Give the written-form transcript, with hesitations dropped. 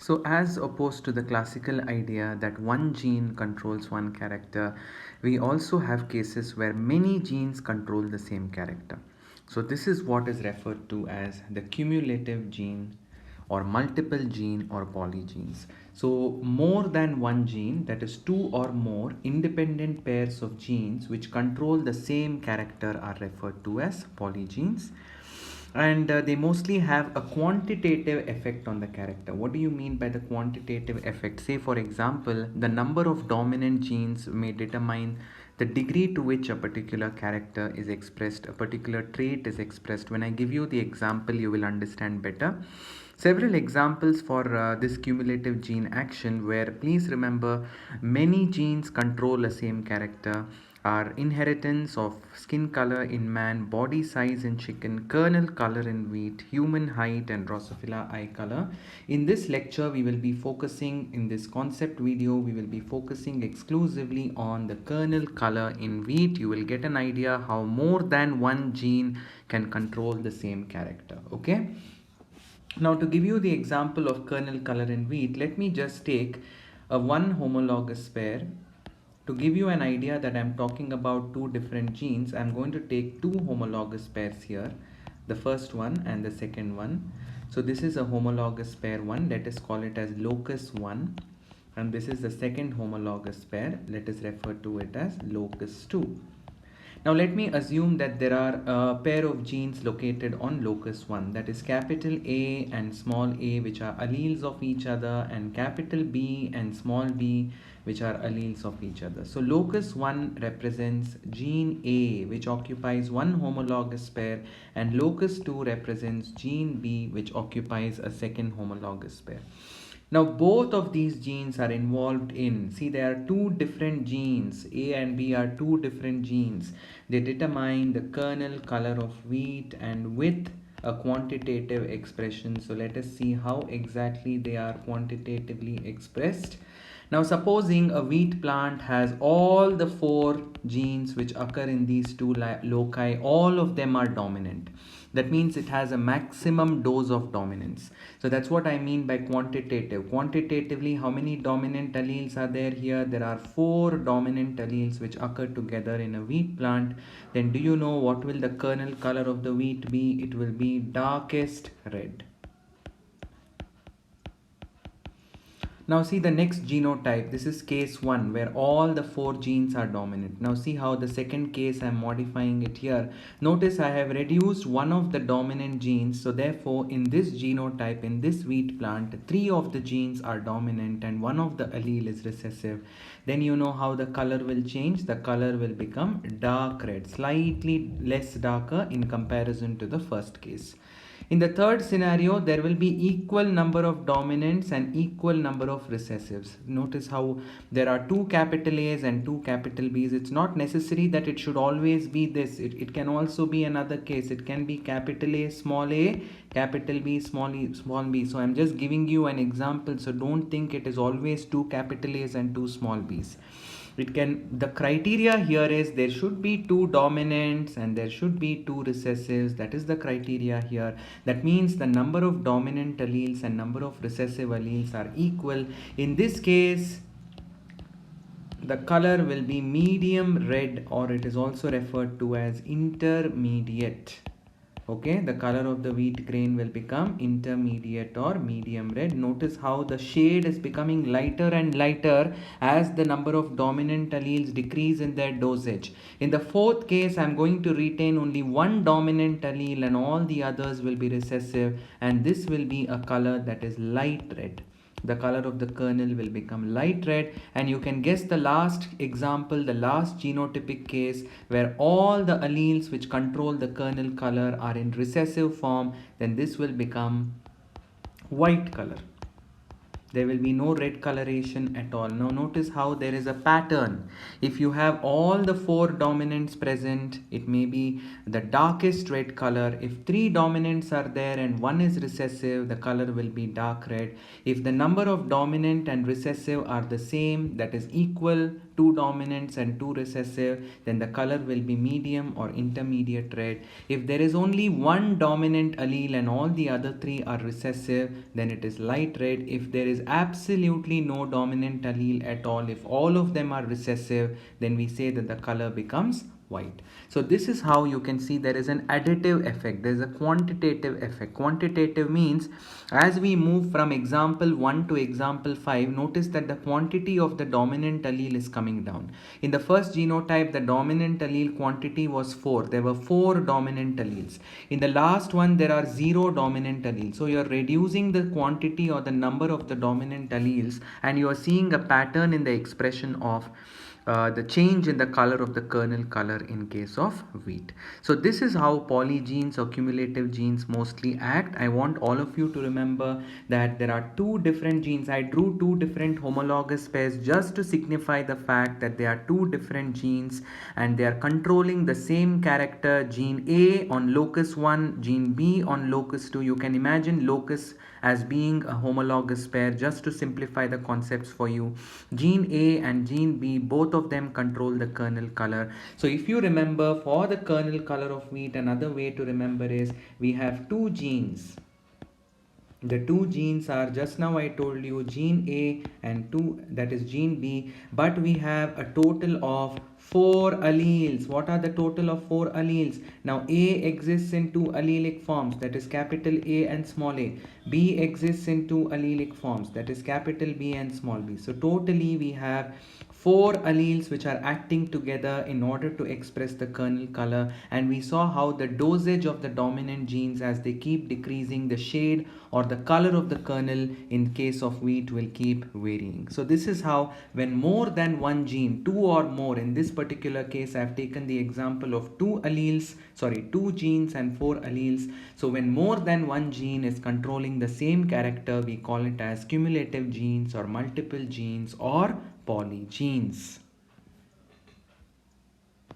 So, as opposed to the classical idea that one gene controls one character, we also have cases where many genes control the same character. So, this is what is referred to as the cumulative gene or multiple gene or polygenes. So, more than one gene, that is two or more independent pairs of genes which control the same character, are referred to as polygenes, and they mostly have a quantitative effect on the character. What do you mean by the quantitative effect? Say for example, the number of dominant genes may determine the degree to which a particular character is expressed, a particular trait is expressed. When I give you the example, you will understand better. Several examples for this cumulative gene action, where please remember many genes control the same character, are inheritance of skin color in man, body size in chicken, kernel color in wheat, human height, and Drosophila eye color. In this lecture, we will be focusing, in this concept video, we will be focusing exclusively on the kernel color in wheat. You will get an idea how more than one gene can control the same character. Okay. Now, to give you the example of kernel color in wheat, let me just take a one homologous pair. To give you an idea that I'm talking about two different genes, I'm going to take two homologous pairs here, the first one and the second one. So this is a homologous pair 1, let us call it as locus 1, and this is the second homologous pair, let us refer to it as locus 2. Now let me assume that there are a pair of genes located on locus 1, that is capital A and small a, which are alleles of each other, and capital B and small b, which are alleles of each other. So locus 1 represents gene A, which occupies one homologous pair, and locus 2 represents gene B, which occupies a second homologous pair. Now both of these genes are involved in, see, there are two different genes, A and B are two different genes. They determine the kernel color of wheat and with a quantitative expression. So let us see how exactly they are quantitatively expressed. Now supposing a wheat plant has all the four genes which occur in these two loci, all of them are dominant. That means it has a maximum dose of dominance. So that's what I mean by quantitative. Quantitatively, how many dominant alleles are there here? There are four dominant alleles which occur together in a wheat plant. Then do you know what will the kernel color of the wheat be? It will be darkest red. Now see the next genotype. This is case 1 where all the four genes are dominant. Now see how the second case I am modifying it here. Notice I have reduced one of the dominant genes. So therefore in this genotype, in this wheat plant, 3 of the genes are dominant and one of the allele is recessive. Then you know how the color will change. The color will become dark red, slightly less darker in comparison to the first case. In the third scenario, there will be equal number of dominants and equal number of recessives. Notice how there are two capital A's and two capital B's. It's not necessary that it should always be this. It can also be another case. It can be capital A, capital B, small b. So I'm just giving you an example. So don't think it is always two capital A's and two small b's. The criteria here is there should be two dominants and there should be two recessives. That is the criteria here. That means the number of dominant alleles and number of recessive alleles are equal. In this case, the color will be medium red, or it is also referred to as intermediate. Okay, the color of the wheat grain will become intermediate or medium red. Notice how the shade is becoming lighter and lighter as the number of dominant alleles decrease in their dosage. In the fourth case, I'm going to retain only one dominant allele and all the others will be recessive, and this will be a color that is light red. The color of the kernel will become light red, and you can guess the last example, the last genotypic case where all the alleles which control the kernel color are in recessive form. Then this will become white color. There will be no red coloration at all. Now notice how there is a pattern. If you have all the four dominants present, it may be the darkest red color. If three dominants are there and one is recessive, the color will be dark red. If the number of dominant and recessive are the same, that is equal two dominants and two recessive, then the color will be medium or intermediate red. If there is only one dominant allele and all the other three are recessive, then it is light red. If there is absolutely no dominant allele at all, if all of them are recessive, then we say that the color becomes white. So this is how you can see there is an additive effect, there is a quantitative effect. Quantitative means as we move from example 1 to example 5, notice that the quantity of the dominant allele is coming down. In the first genotype, the dominant allele quantity was 4. There were 4 dominant alleles. In the last one, there are 0 dominant alleles. So you are reducing the quantity or the number of the dominant alleles, and you are seeing a pattern in the expression of the change in the color of the kernel color in case of wheat. So this is how polygenes or cumulative genes mostly act. I want all of you to remember that there are two different genes. I drew two different homologous pairs just to signify the fact that they are two different genes and they are controlling the same character. Gene A on locus 1, gene B on locus 2. You can imagine locus as being a homologous pair just to simplify the concepts for you. Gene A and gene B, both of them control the kernel color. So if you remember, for the kernel color of wheat, another way to remember is we have two genes. The two genes are, just now I told you, gene A and 2, that is gene B, but we have a total of 4 alleles. What are the total of 4 alleles? Now A exists in two allelic forms, that is capital A and small a. B exists in two allelic forms, that is capital B and small b. So totally we have 4 alleles which are acting together in order to express the kernel color, and we saw how the dosage of the dominant genes, as they keep decreasing, the shade or the color of the kernel in case of wheat will keep varying. So this is how, when more than one gene, 2 or more, in this particular case I have taken the example of 2 genes and 4 alleles. So when more than one gene is controlling the same character, we call it as cumulative genes or multiple genes or polygenes.